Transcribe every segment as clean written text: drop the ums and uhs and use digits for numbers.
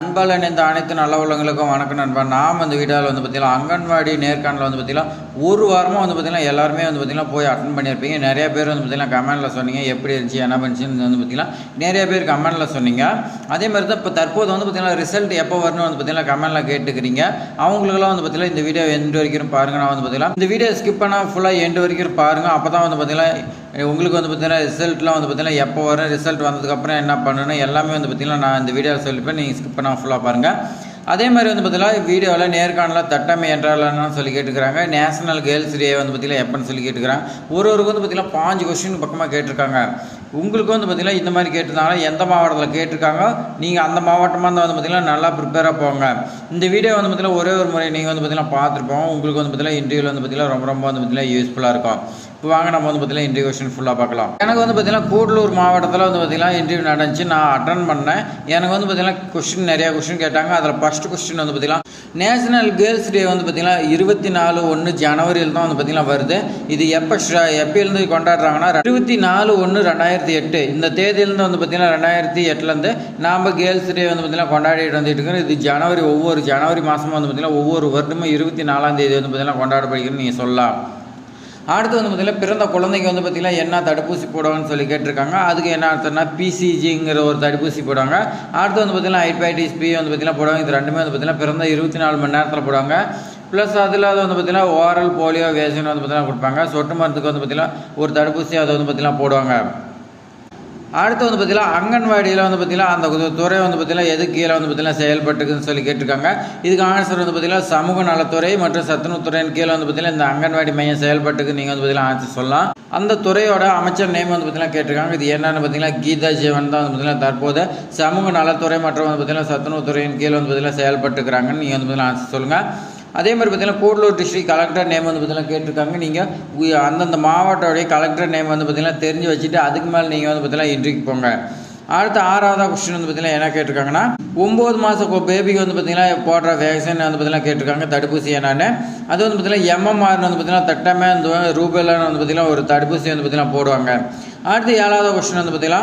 அன்பால் இணைந்த அனைத்து நல்ல உள்ளவங்களுக்கும் வணக்கம் நண்பா. நாம் இந்த வீடியோவில் பார்த்தீங்கன்னா அங்கன்வாடி நேர்காணலில் பார்த்தீங்கன்னா ஒரு வாரமாக பார்த்தீங்கன்னா எல்லாருமே பார்த்தீங்கன்னா போய் அட்டன் பண்ணியிருப்பீங்க. நிறைய பேர் பார்த்தீங்கன்னா கமெண்டில் சொன்னீங்க எப்படி இருந்துச்சு என்ன பண்ணுச்சுன்னு பார்த்தீங்கன்னா நிறைய பேர் கமெண்டில் சொன்னீங்க. அதே மாதிரி தான் இப்போ தற்போது பார்த்தீங்கன்னா ரிசல்ட் எப்போ வரணும்னு பார்த்தீங்கன்னா கமெண்டில் கேட்டுக்கிறீங்க. அவங்களுக்குலாம் பார்த்தீங்கன்னா இந்த வீடியோ எண்டு வரைக்கும் பாருங்கள். நான் பார்த்தீங்கன்னா இந்த வீடியோ ஸ்கிப் பண்ணால் ஃபுல்லாக எண்டு வரைக்கும் பாருங்கள். அப்போ தான் பார்த்தீங்கன்னா உங்களுக்கு பார்த்தீங்கன்னா ரிசல்ட்லாம் பார்த்தீங்கன்னா எப்போ வரும், ரிசல்ட் வந்ததுக்கப்புறம் என்ன பண்ணணும் எல்லாமே பார்த்தீங்கன்னா நான் இந்த வீடியோவில் சொல்லிப்பேன். நீங்கள் ஸ்கிப் பண்ணால் ஃபுல்லாக பாருங்கள். அதே மாதிரி பார்த்தீங்கன்னா வீடியோவில் நேர்காணலில் தட்டமை என்றால் என்னன்னு சொல்லி கேட்டுக்கிறாங்க. நேஷனல் கேர்ள்ஸ் டே பார்த்தீங்கன்னா எப்போன்னு சொல்லி கேட்டுக்கிறாங்க. ஒருவருக்கு பார்த்தீங்கன்னா 5 கொஸ்டின் பக்கமாக கேட்டிருக்காங்க. உங்களுக்கு பார்த்தீங்கன்னா இந்த மாதிரி கேட்டிருந்தாங்கன்னா எந்த மாவட்டத்தில் கேட்டிருக்காங்க, நீங்கள் அந்த மாவட்டமாக இருந்தால் பார்த்தீங்கன்னா நல்லா ப்ரிப்பேராக போங்க. இந்த வீடியோ பார்த்தீங்கன்னா ஒரே ஒரு முறை நீங்கள் பார்த்தீங்கன்னா பார்த்துருப்போம். உங்களுக்கு பார்த்தீங்கன்னா இன்டர்வியூவில் பார்த்தீங்கன்னா ரொம்ப பார்த்தீங்கன்னா யூஸ்ஃபுல்லாக இருக்கும். இப்போ வாங்க நம்ம பார்த்தீங்கன்னா இன்டர்வியூ கொஸ்டின் ஃபுல்லாக பார்க்கலாம். எனக்கு பார்த்தீங்கன்னா கூடலூர் மாவட்டத்தில் பார்த்தீங்கன்னா இன்டர்வியூ நடந்துச்சு. நான் அட்டன் பண்ணேன். எனக்கு பார்த்தீங்கன்னா நிறையா கொஸ்டின் கேட்டாங்க. அதில் ஃபஸ்ட்டு கொஸ்டின் பார்த்தீங்கன்னா நேஷனல் கேர்ள்ஸ் டே பார்த்தீங்கன்னா 24/1 ஜனவரியில் தான் பார்த்தீங்கன்னா வருது. இது எப்போலேருந்து கொண்டாடுறாங்கன்னா 24/1/2008 இந்த தேதியிலேருந்து பார்த்தீங்கன்னா 2008 நாம் கேர்ள்ஸ் டே பார்த்தீங்கன்னா கொண்டாடிட்டு வந்துட்டு இருக்கோம். இது ஒவ்வொரு ஜனவரி மாதமும் பார்த்தீங்கன்னா ஒவ்வொரு வருடமும் 24ஆம் தேதி பார்த்தீங்கன்னா கொண்டாடப்படுகிறதுன்னு நீங்கள் சொல்லலாம். அடுத்து பார்த்தீங்கன்னா பிறந்த குழந்தைக்கு பார்த்தீங்கன்னா என்ன தடுப்பூசி போடுவாங்கன்னு சொல்லி கேட்டிருக்காங்க. அதுக்கு என்ன அர்த்தம்னா பிசிஜிங்கிற ஒரு தடுப்பூசி போடுவாங்க. அடுத்து பார்த்தீங்கன்னா ஹெப்படைட்டிஸ் பி பார்த்தீங்கன்னா போடுவாங்க. இது ரெண்டுமே பார்த்தீங்கன்னா பிறந்த 24 மணி நேரத்தில் போடுவாங்க. ப்ளஸ் அதில் பார்த்தீங்கன்னா ஓரல் போலியோ வேக்சின் பார்த்தீங்கன்னா கொடுப்பாங்க. சொட்டு மருந்துக்கு பார்த்தீங்கன்னா ஒரு தடுப்பூசி அதை பார்த்தீங்கன்னா போடுவாங்க. அடுத்து பார்த்தீங்கன்னா அங்கன்வாடியில் பார்த்தீங்கன்னா அந்த துறை பார்த்தீங்கன்னா எது கீழே பார்த்தீங்கன்னா செயல்பட்டுக்குன்னு சொல்லி கேட்டிருக்காங்க. இதுக்கு ஆன்சர் பார்த்தீங்கன்னா சமூக நலத்துறை மற்றும் சத்துணவுத்துறையின் கீழே பார்த்தீங்கன்னா இந்த அங்கன்வாடி மையம் செயல்பட்டுக்கு நீங்கள் பார்த்தீங்கன்னா ஆன்சர் சொல்லலாம். அந்த துறையோட அமைச்சர் நேம் பார்த்தீங்கன்னா கேட்டிருக்காங்க. இது என்னென்னு பார்த்தீங்கன்னா கீதா ஜீவன் தான் பார்த்தீங்கன்னா தற்போது சமூக நலத்துறை மற்றும் பார்த்தீங்கன்னா சத்துணவுத்துறையின் கீழே பார்த்தீங்கன்னா செயல்பட்டுக்கிறாங்கன்னு நீங்கள் பார்த்தீங்கன்னா ஆன்சர் சொல்லுங்கள். அதே மாதிரி பார்த்தீங்கன்னா கூடலூர் டிஸ்ட்ரிக்ட் கலெக்டர் நேம் பார்த்தீங்கன்னா கேட்டிருக்காங்க. நீங்கள் அந்தந்த மாவட்டோடைய கலெக்டர் நேம் பார்த்தீங்கன்னா தெரிஞ்சு வச்சுட்டு அதுக்கு மேலே நீங்கள் பார்த்தீங்கன்னா இன்டர்வியூக்கு போங்க. அடுத்த 6வது கொஸ்டின் பார்த்தீங்கன்னா என்ன கேட்டிருக்காங்கன்னா 9 மாதம் பேபிக்கு பார்த்தீங்கன்னா போடுற வேக்சின் பார்த்தீங்கன்னா கேட்டிருக்காங்க. தடுப்பூசி என்னன்னு அது பார்த்தீங்கன்னா எம்எம்ஆர் பார்த்தீங்கன்னா தட்டமே ரூபேலான்னு பார்த்தீங்கன்னா ஒரு தடுப்பூசி பார்த்தீங்கன்னா போடுவாங்க. அடுத்து 7வது கொஸ்டின் பார்த்தீங்கன்னா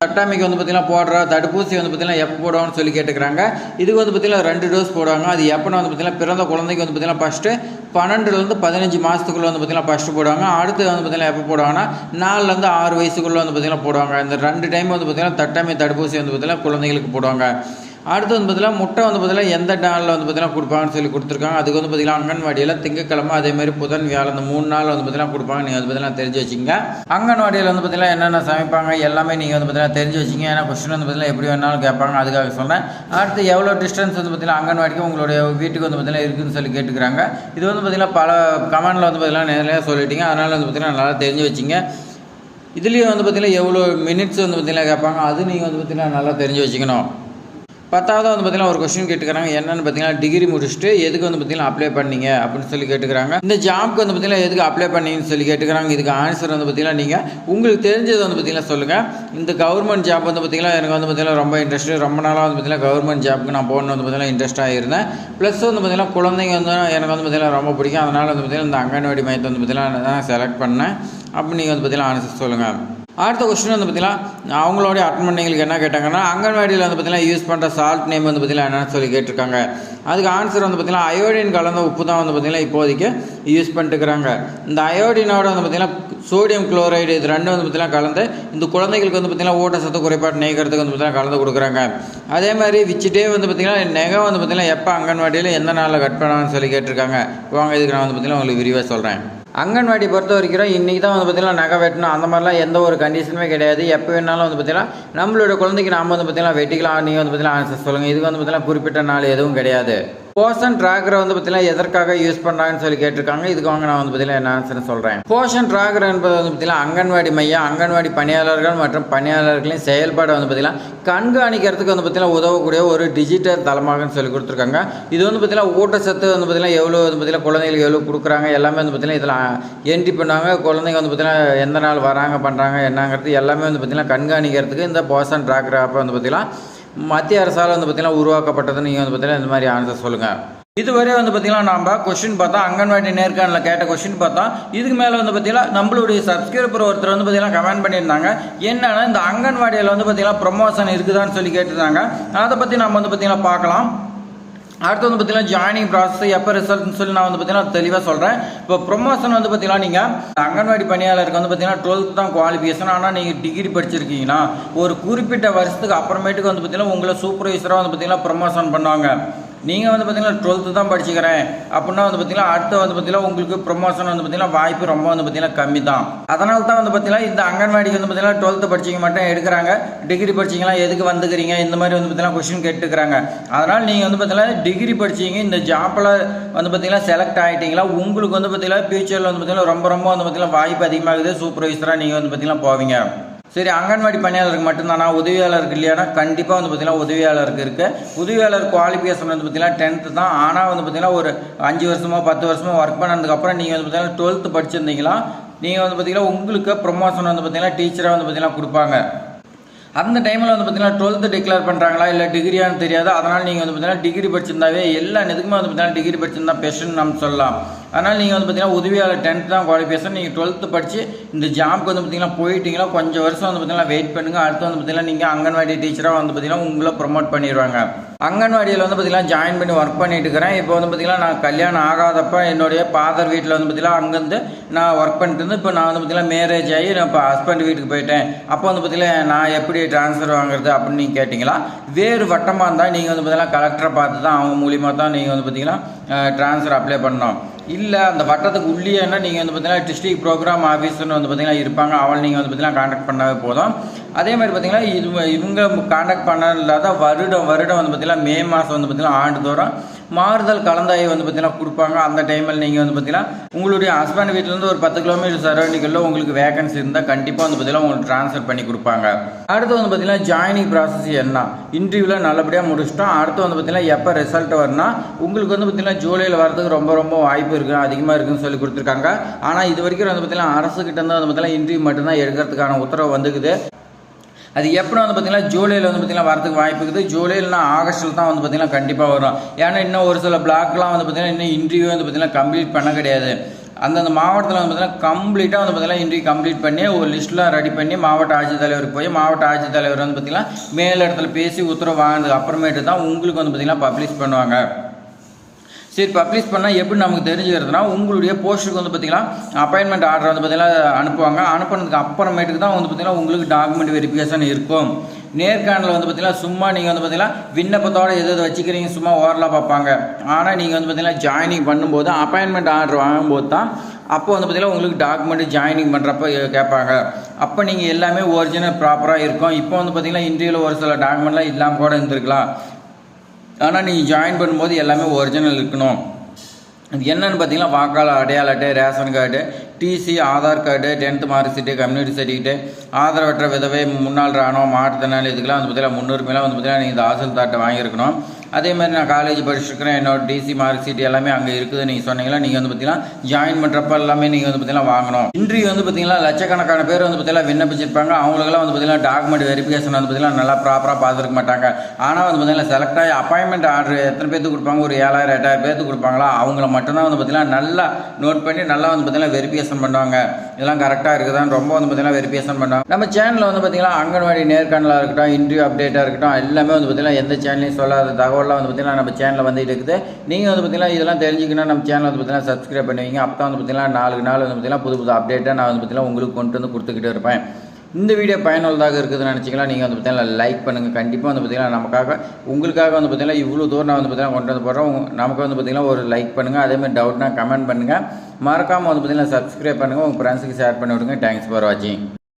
தட்டாமைக்கு பார்த்தீங்கன்னா போடுற தடுப்பூசி பார்த்தீங்கன்னா எப்போ போடுவாங்கன்னு சொல்லி கேட்டுக்கிறாங்க. இதுக்கு பார்த்தீங்கன்னா 2 டோஸ் போடுவாங்க. அது எப்போனா பார்த்தீங்கன்னா பிறந்த குழந்தைக்கு பார்த்தீங்கன்னா ஃபஸ்ட்டு 12லேருந்து 15 மாதத்துக்குள்ளே பார்த்தீங்கன்னா ஃபஸ்ட்டு போடுவாங்க. அடுத்து பார்த்தீங்கன்னா எப்போ போடுவாங்கன்னா 4லேருந்து 6 வயசுக்குள்ளே பார்த்தீங்கன்னா போடுவாங்க. இந்த 2 டைம் பார்த்தீங்கன்னா தட்டாமை தடுப்பூசி பார்த்தீங்கன்னா குழந்தைகளுக்கு போடுவாங்க. அடுத்து பார்த்தீங்கன்னா முட்டை பார்த்தீங்கன்னா எந்த நாளில் பார்த்தீங்கன்னா கொடுப்பாங்கன்னு சொல்லி கொடுத்துருக்காங்க. அதுக்கு பார்த்தீங்கன்னா அங்கன்வாடியில் திங்கக்கிழமை அதேமாதிரி புதன் வியாழன் இந்த 3 நாள் பார்த்தீங்கன்னா கொடுப்பாங்க. நீங்கள் பார்த்தீங்கன்னா தெரிஞ்சு வச்சுங்க. அங்கன்வாடியில் பார்த்தீங்கன்னா என்னென்ன சமைப்பாங்க எல்லாமே நீங்கள் பார்த்தீங்கன்னா தெரிஞ்சு வச்சுங்க. ஏன்னா கொஸ்டின் பார்த்தீங்கன்னா எப்படி வேணாலும் கேட்பாங்க, அதுக்காக சொன்னேன். அடுத்து எவ்வளோ டிஸ்டன்ஸ் பார்த்தீங்கன்னா அங்கன்வாடிக்கு உங்களுடைய வீட்டுக்கு பார்த்தீங்கன்னா இருக்குதுன்னு சொல்லி கேட்டுக்கிறாங்க. இது பார்த்தீங்கன்னா பல கமெண்டில் பார்த்தீங்கன்னா நிறையா சொல்லிட்டீங்க. அதனால் பார்த்தீங்கன்னா நல்லா தெரிஞ்சு வச்சுங்க. இதுலேயும் பார்த்தீங்கன்னா எவ்வளோ மினிட்ஸ் பார்த்தீங்கன்னா கேட்பாங்க, அது நீங்கள் பார்த்தீங்கன்னா நல்லா தெரிஞ்சு வச்சுக்கணும். 10வது பார்த்தீங்கன்னா ஒரு கொஸ்டின் கேட்டுக்கிறாங்க. என்னென்னு பார்த்தீங்கன்னா டிகிரி முடிச்சுட்டு எதுக்கு பார்த்தீங்கன்னா அப்ளை பண்ணீங்க அப்படின்னு சொல்லி கேட்டுக்கிறாங்க. இந்த ஜாப்க்கு பார்த்தீங்கன்னா எதுக்கு அப்ளை பண்ணீங்கன்னு சொல்லி கேட்டுக்கிறாங்க. இதுக்கு ஆன்சர் பார்த்தீங்கன்னா நீங்கள் உங்களுக்கு தெரிஞ்சது பார்த்தீங்கன்னா சொல்லுங்கள். இந்த கவர்மெண்ட் ஜாப் பார்த்தீங்கன்னா எனக்கு பார்த்தீங்கன்னா ரொம்ப இன்ட்ரெஸ்ட்டு. ரொம்ப நாளாக பார்த்தீங்கன்னா கவர்மெண்ட் ஜாப்புக்கு நான் போகணுன்னு பார்த்தீங்கன்னா இன்ட்ரெஸ்ட்டாக இருந்தேன். ப்ளஸ் பார்த்தீங்கன்னா குழந்தைங்க எனக்கு பார்த்தீங்கன்னா ரொம்ப பிடிக்கும். அதனால் பார்த்தீங்கன்னா இந்த அங்கன்வாடி மையத்தை பார்த்தீங்கன்னா நான் செலக்ட் பண்ணேன். அப்போ நீங்கள் பார்த்தீங்கன்னா ஆன்சர் சொல்லுங்கள். அடுத்த கொஸ்டின் பார்த்தீங்கன்னா அவங்களோடைய அட்டன் பண்ணவங்களுக்கு என்ன கேட்டாங்கன்னா அங்கன்வாடியில் பார்த்தீங்கன்னா யூஸ் பண்ணுற சால்ட் நேம் பார்த்தீங்கன்னா என்னன்னு சொல்லி கேட்டிருக்காங்க. அதுக்கு ஆன்சர் பார்த்தீங்கன்னா அயோடின் கலந்த உப்பு தான் பார்த்தீங்கன்னா இப்போதைக்கு யூஸ் பண்ணிட்டுருக்காங்க. இந்த அயோடினோட பார்த்தீங்கன்னா சோடியம் குளோரைடு இது 2 பார்த்தீங்கன்னா கலந்து இந்த குழந்தைகளுக்கு பார்த்தீங்கன்னா ஊட்டச்சத்து குறைபாடு நீக்கிறதுக்கு பார்த்தீங்கன்னா கலந்து கொடுக்குறாங்க. அதே மாதிரி விச்சிட்டே பார்த்தீங்கன்னா நெகை பார்த்தீங்கன்னா எப்போ அங்கன்வாடியில் எந்த நாளில் கட் பண்ணாங்கன்னு சொல்லி கேட்டிருக்காங்க. வாங்க இதுக்கு நான் பார்த்தீங்கன்னா உங்களுக்கு விரிவாக சொல்கிறேன். அங்கன்வாடி பொறுத்த வரைக்கும் இன்றைக்கி தான் பார்த்தீங்கன்னா நகை வெட்டணும் அந்த மாதிரிலாம் எந்த ஒரு கண்டிஷனுமே கிடையாது. எப்போ வேணாலும் பார்த்தீங்கன்னா நம்மளோட குழந்தைக்கு நாம் பார்த்தீங்கன்னா வெட்டிக்கலாம். நீங்கள் பார்த்தீங்கன்னா ஆன்சர் சொல்லுங்கள். இதுக்கு பார்த்தீங்கன்னா குறிப்பிட்ட நாள் எதுவும் கிடையாது. போஷன் ட்ராக்கரை பார்த்தீங்கன்னா எதற்காக யூஸ் பண்ணுறாங்கன்னு சொல்லி கேட்டிருக்காங்க. இதுக்கு வாங்க நான் பார்த்தீங்கன்னா என்ன ஆன்சர்னு சொல்கிறேன். போஷன் ட்ராக்கர் என்பது பார்த்தீங்கன்னா அங்கன்வாடி மையம் அங்கன்வாடி பணியாளர்கள் மற்றும் பணியாளர்களின் செயல்பாடு பார்த்தீங்கன்னா கண்காணிக்கிறதுக்கு பார்த்தீங்கன்னா உதவக்கூடிய ஒரு டிஜிட்டல் தளமாகன்னு சொல்லி கொடுத்துருக்காங்க. இது பார்த்தீங்கன்னா ஊட்டச்சத்து பார்த்தீங்கன்னா எவ்வளோ பார்த்தீங்கன்னா குழந்தைகளுக்கு எவ்வளோ கொடுக்குறாங்க எல்லாமே பார்த்தீங்கன்னா இதில் என்ட்ரி பண்ணுவாங்க. குழந்தைங்க பார்த்தீங்கன்னா எந்த நாள் வராங்க பண்ணுறாங்க என்னங்கிறது எல்லாமே பார்த்தீங்கன்னா கண்காணிக்கிறதுக்கு இந்த போஷன் ட்ராக்கர் ஆப் பார்த்தீங்கன்னா மத்திய அரசால் பார்த்தீங்கன்னா உருவாக்கப்பட்டதுன்னு நீங்கள் பார்த்தீங்கன்னா இந்த மாதிரி ஆன்சர் சொல்லுங்கள். இதுவரை வந்து பார்த்தீங்கன்னா நம்ம கொஸ்டின் பார்த்தா அங்கன்வாடி நேர்காணலில் கேட்ட கொஸ்டின் பார்த்தா இதுக்கு மேலே வந்து பார்த்தீங்கன்னா நம்மளுடைய சப்ஸ்கிரைபர் ஒருத்தர் வந்து பார்த்தீங்கன்னா கமெண்ட் பண்ணியிருந்தாங்க. என்னன்னா இந்த அங்கன்வாடியில் வந்து பார்த்தீங்கன்னா ப்ரொமோஷன் இருக்குதான்னு சொல்லி கேட்டிருந்தாங்க. அதை பற்றி நம்ம வந்து பார்த்தீங்கன்னா பார்க்கலாம். அடுத்து வந்து பார்த்தீங்கன்னா ஜாயினிங் ப்ராசஸ் எப்போ ரிசல்ட்னு சொல்லி நான் வந்து பார்த்தீங்கன்னா தெளிவாக சொல்கிறேன். இப்போ ப்ரொமோஷன் வந்து பார்த்தீங்கன்னா நீங்கள் அங்கன்வாடி பணியாளருக்கு வந்து பார்த்தீங்கன்னா 12th தான் குவாலிஃபிகேஷன். ஆனால் நீங்கள் டிகிரி படிச்சிருக்கீங்கன்னா ஒரு குறிப்பிட்ட வருஷத்துக்கு அப்புறமேட்டுக்கு வந்து பார்த்தீங்கன்னா உங்களை சூப்பர்வைசராக வந்து பார்த்தீங்கன்னா ப்ரொமோஷன் பண்ணுவாங்க. நீங்கள் வந்து பார்த்தீங்கன்னா 12th தான் படிச்சுக்கிறேன் அப்படின்னா வந்து பார்த்தீங்கன்னா அடுத்து வந்து பார்த்தீங்கன்னா உங்களுக்கு ப்ரொமோஷன் வந்து பார்த்தீங்கன்னா வாய்ப்பு ரொம்ப வந்து பார்த்தீங்கன்னா கம்மி தான். அதனால தான் வந்து பார்த்தீங்கன்னா இந்த அங்கன்வாடிக்கு வந்து பார்த்தீங்கன்னா 12th படிச்சிங்க மட்டும் எடுக்கிறாங்க. டிகிரி படிச்சிங்களா எதுக்கு வந்துக்கிறீங்க இந்த மாதிரி வந்து பார்த்தீங்கன்னா கொஸ்டின் கேட்டுக்கிறாங்க. அதனால் நீங்கள் வந்து பார்த்தீங்கன்னா டிகிரி படிச்சிங்க இந்த ஜாப்பில் வந்து பார்த்தீங்கன்னா செலக்ட் ஆகிட்டீங்களா உங்களுக்கு வந்து பார்த்தீங்கன்னா ஃபியூச்சரில் வந்து பார்த்தீங்கன்னா ரொம்ப வந்து பார்த்தீங்கன்னா வாய்ப்பு அதிகமாகுது. சூப்பர்வைசராக நீங்கள் வந்து பார்த்தீங்கன்னா போவீங்க. சரி, அங்கன்வாடி பணியாளருக்கு மட்டும்தானா, உதவியாளருக்கு இல்லையானா கண்டிப்பாக வந்து பார்த்தீங்கன்னா உதவியாளருக்கு இருக்குது. உதவியாளர் குவாலிஃபிகேஷன் வந்து பார்த்தீங்கன்னா 10th தான். ஆனால் வந்து பார்த்தீங்கன்னா ஒரு 5 வருஷமோ 10 வருஷமோ ஒர்க் பண்ணதுக்கப்புறம் நீங்கள் வந்து பார்த்தீங்கன்னா 12th படிச்சிருந்தீங்களா நீங்கள் வந்து பார்த்தீங்கன்னா உங்களுக்கு ப்ரொமோஷன் வந்து பார்த்தீங்கன்னா டீச்சராக வந்து பார்த்தீங்கன்னா கொடுப்பாங்க. அந்த டைமில் வந்து பார்த்தீங்கன்னா 12th டிக்ளேர் பண்ணுறாங்களா இல்லை டிகிரியான்னு தெரியாது. அதனால் நீங்கள் வந்து பார்த்தீங்கன்னா டிகிரி படிச்சிருந்தாவே எல்லா இதுக்குமே வந்து பார்த்தீங்கன்னா டிகிரி படிச்சிருந்தா பெஸ்ட்டுன்னு நம்ம சொல்லலாம். அதனால் நீங்கள் வந்து பார்த்தீங்கன்னா உதவியாளர் 10th தான் குவாலிஃபிகேஷன். நீங்கள் 12th படித்து இந்த ஜாப்க்கு வந்து பார்த்தீங்கன்னா போயிட்டீங்களா கொஞ்சம் வருஷம் வந்து பார்த்தீங்கன்னா வெயிட் பண்ணுங்கள். அடுத்து வந்து பார்த்தீங்கன்னா நீங்கள் அங்கன்வாடி டீச்சராக வந்து பார்த்தீங்கன்னா உங்களை ப்ரொமோட் பண்ணிடுவாங்க. அங்கன்வாடியில் வந்து பார்த்தீங்கன்னா ஜாயின் பண்ணி ஒர்க் பண்ணிட்டு இருக்கிறேன். இப்போ வந்து பார்த்தீங்கன்னா நான் கல்யாணம் ஆகாதப்போ என்னுடைய ஃபாதர் வீட்டில் வந்து பார்த்தீங்கன்னா அங்கேருந்து நான் ஒர்க் பண்ணிட்டு இருந்து இப்போ நான் வந்து பார்த்தீங்கன்னா மேரேஜ் ஆகி நான் இப்போ ஹஸ்பண்ட் வீட்டுக்கு போயிட்டேன். அப்போ வந்து பார்த்தீங்கன்னா நான் எப்படி ட்ரான்ஸ்ஃபர் வாங்குறது அப்படின்னு நீங்கள் கேட்டிங்களா, வேறு வட்டமாக இருந்தால் நீங்கள் வந்து பார்த்தீங்கன்னா கலெக்டரை பார்த்து தான் அவங்க மூலியமாக தான் நீங்கள் வந்து பார்த்தீங்கன்னா ட்ரான்ஸ்ஃபர் அப்ளை பண்ணணும். இல்லை அந்த வட்டத்துக்கு உள்ளேன்னா நீங்கள் வந்து பார்த்தீங்கன்னா டிஸ்ட்ரிக்ட் ப்ரோக்ராம் ஆஃபீஸர்னு வந்து பார்த்தீங்கன்னா இருப்பாங்க. அவளை நீங்கள் வந்து பார்த்தீங்கன்னா கான்டாக்ட் பண்ணாவே போதும். அதே மாதிரி பார்த்தீங்கன்னா இவங்க கான்டாக்ட் பண்ண இல்லாத வருடம் வந்து பார்த்தீங்கன்னா மே மாதம் வந்து பார்த்தீங்கன்னா ஆண்டுதோறும் மாறுதல் கலந்தாய் வந்து பார்த்தீங்கன்னா கொடுப்பாங்க. அந்த டைமில் நீங்கள் வந்து பார்த்தீங்கன்னா உங்களுடைய ஹஸ்பண்ட் வீட்டிலேருந்து ஒரு 10 கிலோமீட்டர் சரௌண்டிங்கில் உங்களுக்கு வேகன்சி இருந்தால் கண்டிப்பாக வந்து பார்த்தீங்கன்னா உங்களுக்கு ட்ரான்ஸ்ஃபர் பண்ணி கொடுப்பாங்க. அடுத்து வந்து பார்த்தீங்கன்னா ஜாயினிங் ப்ராசஸ் என்ன, இன்டர்வியூவில் நல்லபடியாக முடிச்சிட்டோம். அடுத்து வந்து பார்த்தீங்கன்னா எப்போ ரிசல்ட் வரும்னா உங்களுக்கு வந்து பார்த்தீங்கன்னா ஜூலையில் வரதுக்கு ரொம்ப வாய்ப்பு இருக்குது, அதிகமாக இருக்குதுன்னு சொல்லி கொடுத்துருக்காங்க. ஆனால் இது வரைக்கும் வந்து பார்த்தீங்கன்னா அரசுக்கிட்ட இருந்து வந்து பார்த்தீங்கன்னா இன்டர்வியூ மட்டும்தான் எடுக்கிறதுக்கான உத்தரவு வந்துக்குது. அது எப்படி வந்து பார்த்தீங்கன்னா ஜூலையில் வந்து பார்த்தீங்கன்னா வரதுக்கு வாய்ப்பு இருக்குது. ஜூலையில்னா ஆகஸ்ட்டில் தான் வந்து பார்த்தீங்கன்னா கண்டிப்பாக வரும். ஏன்னா இன்னும் ஒரு சில பிளாக்லாம் வந்து பார்த்தீங்கன்னா இன்னும் இன்டர்வியூ வந்து பார்த்தீங்கன்னா கம்ப்ளீட் பண்ண கிடையாது. அந்தந்த மாவட்டத்தில் வந்து பார்த்தீங்கன்னா கம்ப்ளீட்டாக வந்து பார்த்தீங்கன்னா இன்டர்வியூ கம்ப்ளீட் பண்ணி ஒரு லிஸ்ட்டில் ரெடி பண்ணி மாவட்ட ஆட்சித்தலைவருக்கு போய் மாவட்ட ஆட்சித்தலைவர் வந்து பார்த்தீங்கன்னா மேல் இடத்துல பேசி உத்தரவு வாங்கினதுக்கு அப்புறமேட்டு தான் உங்களுக்கு வந்து பார்த்தீங்கன்னா பப்ளிஷ் பண்ணுவாங்க. சரி, பப்ளிஷ் பண்ணால் எப்படி நமக்கு தெரிஞ்சுக்கிறதுனா உங்களுடைய போஸ்ட்டுக்கு வந்து பார்த்தீங்கன்னா அப்பாயின்மெண்ட் ஆர்டர் வந்து பார்த்தீங்கன்னா அனுப்புவாங்க. அனுப்புனதுக்கு அப்புறமேட்டுக்கு தான் வந்து பார்த்தீங்கன்னா உங்களுக்கு டாக்குமெண்ட் வெரிஃபிகேஷன் இருக்கும். நேர்காணலில் வந்து பார்த்தீங்கன்னா சும்மா நீங்கள் வந்து பார்த்தீங்கன்னா விண்ணப்பத்தோடு எது வச்சுக்கிறீங்க சும்மா ஓரலாக பார்ப்பாங்க. ஆனால் நீங்கள் வந்து பார்த்தீங்கன்னா ஜாயினிங் பண்ணும்போது அப்பாயின்மெண்ட் ஆர்டர் வாங்கும்போது தான் அப்போ வந்து பார்த்தீங்கன்னா உங்களுக்கு டாக்குமெண்ட் ஜாயினிங் பண்ணுறப்ப கேட்பாங்க. அப்போ நீங்கள் எல்லாமே ஒரிஜினல் ப்ராப்பராக இருக்கும். இப்போ வந்து பார்த்தீங்கன்னா இன்டர்வியூவில் ஒரு சில டாக்குமெண்ட்லாம் இல்லாமல் கூட இருந்திருக்கலாம். ஆனால் நீங்கள் ஜாயின் பண்ணும்போது எல்லாமே ஒரிஜினல் இருக்கணும். அது என்னென்னு பார்த்தீங்கன்னா வாக்காளர் அடையாள அட்டை, ration card, TC, Aadhaar card, 10th mark sheet, community certificate, ஆதரவற்ற விதவை, முன்னாள் ராணுவம், மாற்றுத்திறனாளி இதுக்கெல்லாம் வந்து பார்த்தீங்கன்னா முன்னுரிமையெல்லாம் வந்து பார்த்தீங்கன்னா நீங்கள் இந்த தாசில்தார்ட்ட வாங்கியிருக்கணும். அதே மாதிரி நான் காலேஜ் படிச்சுருக்கிறேன், என்னோட டிசி மார்க் ஷீட் எல்லாமே அங்கே இருக்குது நீங்கள் சொன்னீங்களா, நீங்கள் வந்து பார்த்தீங்கன்னா ஜாயின் பண்ணுறப்ப எல்லாமே நீங்கள் வந்து பார்த்தீங்கன்னா வாங்கணும். இன்டர்வியூ வந்து பார்த்தீங்கன்னா லட்சக்கணக்கான பேர் வந்து பார்த்தீங்கன்னா விண்ணப்பிச்சிருப்பாங்க. அவங்களுக்கெல்லாம் வந்து பார்த்தீங்கன்னா டாக்குமெண்ட் வெரிஃபிகேஷன் வந்து பார்த்தீங்கன்னா நல்லா ப்ராப்பராக பார்த்துருக்க மாட்டாங்க. ஆனால் வந்து பார்த்தீங்கன்னா செலக்ட் ஆகி அப்பாயின்மெண்ட் ஆர்டர் எத்தனை பேருக்கு கொடுப்பாங்க, ஒரு 7000 8000 பேருக்கு கொடுப்பாங்களா, அவங்கள மட்டும்தான் வந்து பார்த்தீங்கன்னா நல்லா நோட் பண்ணி நல்லா வந்து பார்த்தீங்கன்னா வெரிஃபிகேஷன் பண்ணுவாங்க. இதெல்லாம் கரெக்டாக இருக்குதான்னு ரொம்ப வந்து பார்த்தீங்கன்னா வெரிஃபிகேஷன் பண்ணுவாங்க. நம்ம சேனலில் வந்து பார்த்தீங்கன்னா அங்கன்வாடி நேர்காணலாக இருக்கட்டும், இன்டர்வியூ அப்டேட்டாக இருக்கட்டும், எல்லாமே வந்து பார்த்தீங்கன்னா எந்த சேனலையும் சொல்லாத தகவலாம் வந்து பார்த்தீங்கன்னா நம்ம சேனலில் வந்துட்டு இருக்குது. நீங்கள் வந்து பார்த்தீங்கன்னா இதெல்லாம் தெரிஞ்சுக்கணும் நம்ம சேனல் வந்து பார்த்தீங்கன்னா சப்ஸ்கிரைப் பண்ணுவீங்க. அப்போ தான் வந்து பார்த்தீங்கன்னா நாளுக்கு நாள் வந்து பார்த்தீங்கன்னா புது அப்டேட்டாக நான் வந்து பார்த்தீங்கன்னா உங்களுக்கு கொண்டு வந்து கொடுத்துக்கிட்டே இருப்பேன். இந்த வீடியோ பயனுள்ளதாக இருக்குதுன்னு நினச்சிக்கலாம். நீங்கள் வந்து பார்த்தீங்கன்னா லைக் பண்ணுங்கள். கண்டிப்பாக வந்து பார்த்தீங்கன்னா நமக்காக உங்களுக்காக வந்து பார்த்தீங்கன்னா இவ்வளோ தூரம் நான் வந்து பார்த்தீங்கன்னா கொண்டு வந்து போடுறோம். நமக்கு வந்து பார்த்தீங்கன்னா ஒரு லைக் பண்ணுங்கள். அதேமாதிரி டவுட்னா கமெண்ட் பண்ணுங்கள். மறக்காமல் வந்து பார்த்தீங்கன்னா சப்ஸ்கிரைப் பண்ணுங்கள். உங்கள் ஃப்ரெண்ட்ஸுக்கு ஷேர் பண்ணி விடுங்க. தேங்க்ஸ் ஃபார் வாட்சிங்.